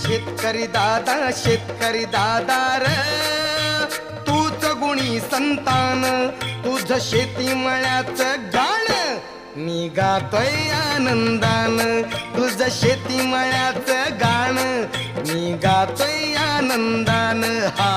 शेतकरी दादा र तूच गुणी संतान, तुझ शेती मळ्याचं गाण मी गातोय आनंदान, तुझ शेती मळ्याचं गाण मी गातोय आनंदान. हा